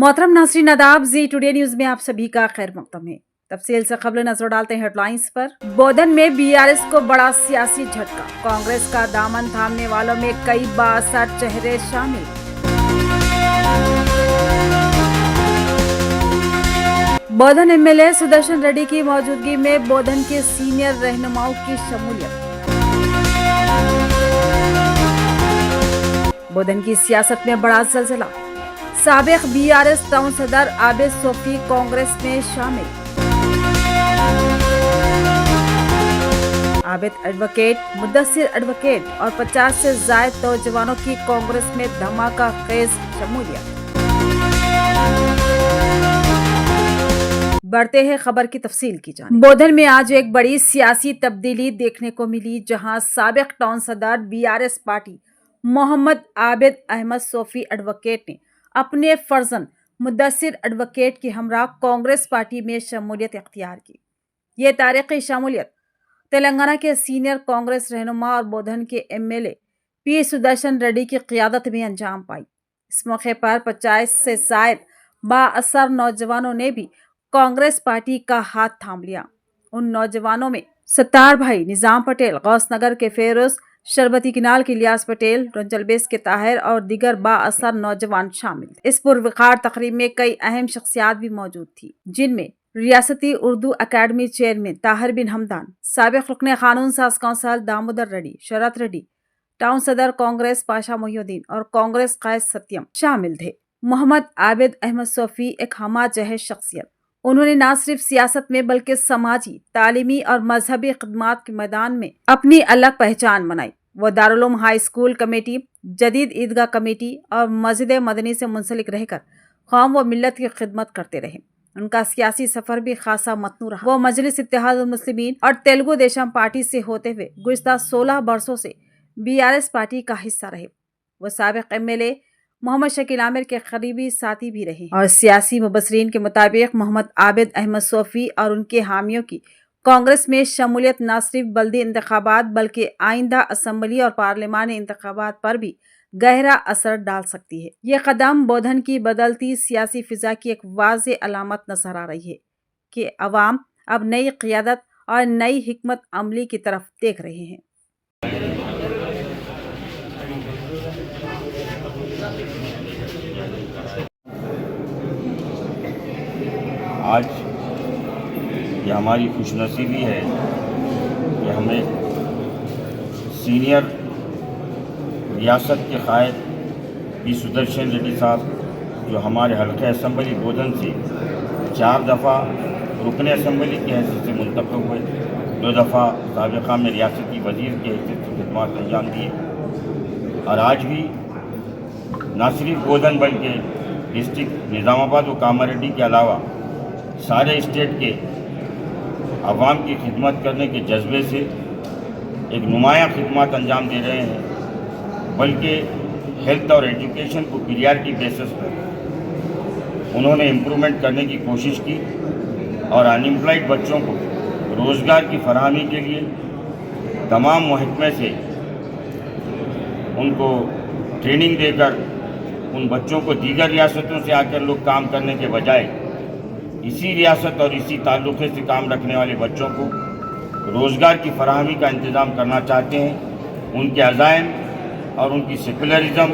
मोहतरम नाज़रीन आदाब, जी टुडे न्यूज में आप सभी का खैर मकदम है। तफसील से खबर नजर डालते हैं हेडलाइंस पर। बोधन में बीआरएस को बड़ा सियासी झटका, कांग्रेस का दामन थामने वालों में कई बाअसर चेहरे शामिल। बोधन एमएलए सुदर्शन रेड्डी की मौजूदगी में बोधन के सीनियर रहनुमाओं की शमूलियत। बोधन की सियासत में बड़ा ज़लज़ला, साबिक बीआरएस टाउन सदर आबिद सोफी कांग्रेस में शामिल। आबिद एडवोकेट, मुद्दसिर एडवोकेट और 50 से ज्यादा नौजवानों की कांग्रेस में धमाका खेज शमूलियत। बढ़ते हैं खबर की तफसील की जानिब। बोधन में आज एक बड़ी सियासी तब्दीली देखने को मिली, जहां साबिक टाउन सदर BRS party Mohammed Abid Ahmed Sofi advocate ने अपने फर्जन मुद्दसिर एडवोकेट की हमरा कांग्रेस पार्टी में शमूलियत इख्तियार की। ये तारीखी शमूलियत तेलंगाना के सीनियर कांग्रेस रहनुमा और बोधन के एमएलए पी सुदर्शन रेड्डी की क़ियादत में अंजाम पाई। इस मौके पर 50 से ज्यादा बाअसर नौजवानों ने भी कांग्रेस पार्टी का हाथ थाम लिया। उन नौजवानों में सत्तार भाई, निजाम पटेल, गौस नगर के फेरोज, शरबती किनाल के इलियास पटेल, रंजलबेस के ताहिर और दीगर बाअसर नौजवान शामिल थे। इस पुरवकार तकरीब में कई अहम शख्सियात भी मौजूद थी, जिनमें रियासती उर्दू अकेडमी चेयरमैन ताहिर बिन हमदान, साबिक रुकने कानून साज कौंसल दामोदर रेड्डी, शरत रेड्डी, टाउन सदर कांग्रेस पाशा मोहिउद्दीन और कांग्रेस कायद सत्यम शामिल थे। मोहम्मद आबिद अहमद सोफी एक हमा जहज शख्सियत, उन्होंने न सिर्फ सियासत में बल्कि समाजी, तालीमी और मजहबी खिदमात के मैदान में अपनी अलग पहचान बनाई। वो दारुल हाई स्कूल कमेटी, जदीद ईदगाह कमेटी और मस्जिद मदनी से मुंसलिक रहकर कौम व मिल्लत की खिदमत करते रहे। उनका सियासी सफर भी खासा मतनू रहा। वो मजलिस इत्तेहादुल मुस्लिमीन और तेलुगु देशम पार्टी से होते हुए गुज़िश्ता 16 बरसों से बीआरएस पार्टी का हिस्सा रहे। वो साबिक एमएलए मोहम्मद शकील आमिर के करीबी साथी भी रहे और सियासी मुबसरीन के मुताबिक मोहम्मद आबिद अहमद सोफी और उनके हामियों की कांग्रेस में शमूलियत न सिर्फ बल्दी इंतखाबात बल्कि आइंदा असम्बली और पार्लिमानी इंतखाबात पर भी गहरा असर डाल सकती है। ये कदम बोधन की बदलती सियासी फिजा की एक वाज़ेह अलामत नजर आ रही है कि अवाम अब नई क़ियादत और नई हिकमत अमली की तरफ देख रहे हैं। आज ये हमारी खुशनसीबी है कि हमें सीनियर रियासत के कायद पी सुदर्शन रेड्डी साहब, जो हमारे हल्के असम्बली बोधन से 4 दफ़ा रुकन असम्बली की हैसियत से मुंतखब हुए, 2 दफ़ा साबिक़ा में रियासती वज़ीर की हैसियत से खिदमत अंजाम दिए और आज भी न सिर्फ बोधन बल्कि डिस्ट्रिक्ट निज़ामाबाद व कामारेड्डी के अलावा सारे स्टेट के अवाम की खिदमत करने के जज्बे से एक नुमायाँ खिदमत अंजाम दे रहे हैं। बल्कि हेल्थ और एजुकेशन को प्रियॉरिटी बेसिस पर उन्होंने इम्प्रूवमेंट करने की कोशिश की और अनएम्प्लॉयड बच्चों को रोज़गार की फराहमी के लिए तमाम महकमे से उनको ट्रेनिंग देकर उन बच्चों को दीगर रियासतों से आकर लोग काम करने के बजाय इसी रियासत और इसी ताल्लुक़े से काम रखने वाले बच्चों को रोज़गार की फराहमी का इंतज़ाम करना चाहते हैं। उनके अज़ाइम और उनकी सेकुलरिज़म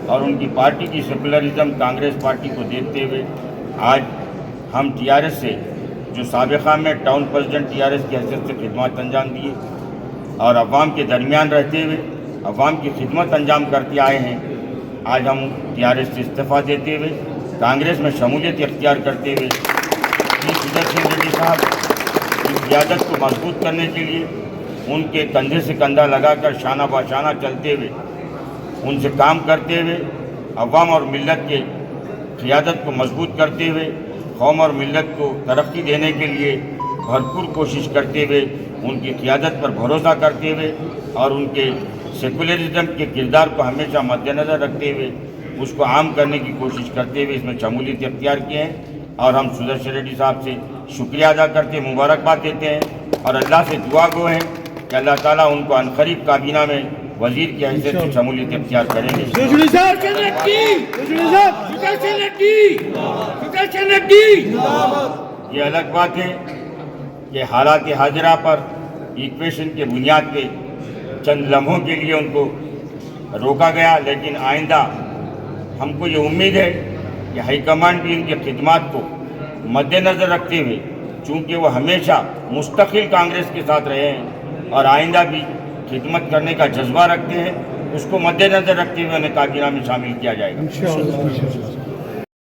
और उनकी पार्टी की सेकुलरिज़म कांग्रेस पार्टी को देखते हुए आज हम टीआरएस से, जो साबिक़ा में टाउन प्रेसिडेंट टीआरएस की हैसियत से खिदमत अंजाम दिए और अवाम के दरमियान रहते हुए अवाम की खिदमत अंजाम करते आए हैं, आज हम टीआरएस से इस्तीफ़ा देते हुए कांग्रेस में शमूलियत इख्तियार करते हुए सुदर्शन रेड्डी साहब की क़ियादत को मजबूत करने के लिए उनके कंधे से कंधा लगाकर शाना बाशाना चलते हुए उनसे काम करते हुए अवाम और मिल्लत के क़ियादत को मजबूत करते हुए कौम और मिल्लत को तरक्की देने के लिए भरपूर कोशिश करते हुए उनकी क़ियादत पर भरोसा करते हुए और उनके सेकुलरिज़म के किरदार को हमेशा मद्देनज़र रखते हुए उसको आम करने की कोशिश करते हुए इसमें शमूलियत इख्तियार किए हैं। और हम सुदर्शन रेड्डी साहब से शुक्रिया अदा करते, मुबारकबाद देते हैं और अल्लाह से दुआ गो हैं कि अल्लाह ताला उनको अनकरीब काबीना में वजीर की हैसियत से शमूलियत इख्तियार करेंगे। ये अलग बात है कि हालात हाजिरा पर इक्वेशन के बुनियाद पे चंद लम्हों के लिए उनको रोका गया, लेकिन आइंदा हमको ये उम्मीद है कि हाईकमान भी उनकी खिदमत को मद्देनज़र रखते हुए, चूँकि वो हमेशा मुस्तकिल कांग्रेस के साथ रहे हैं और आइंदा भी खिदमत करने का जज्बा रखते हैं, उसको मद्देनज़र रखते हुए उन्हें काबीना में शामिल किया जाएगा।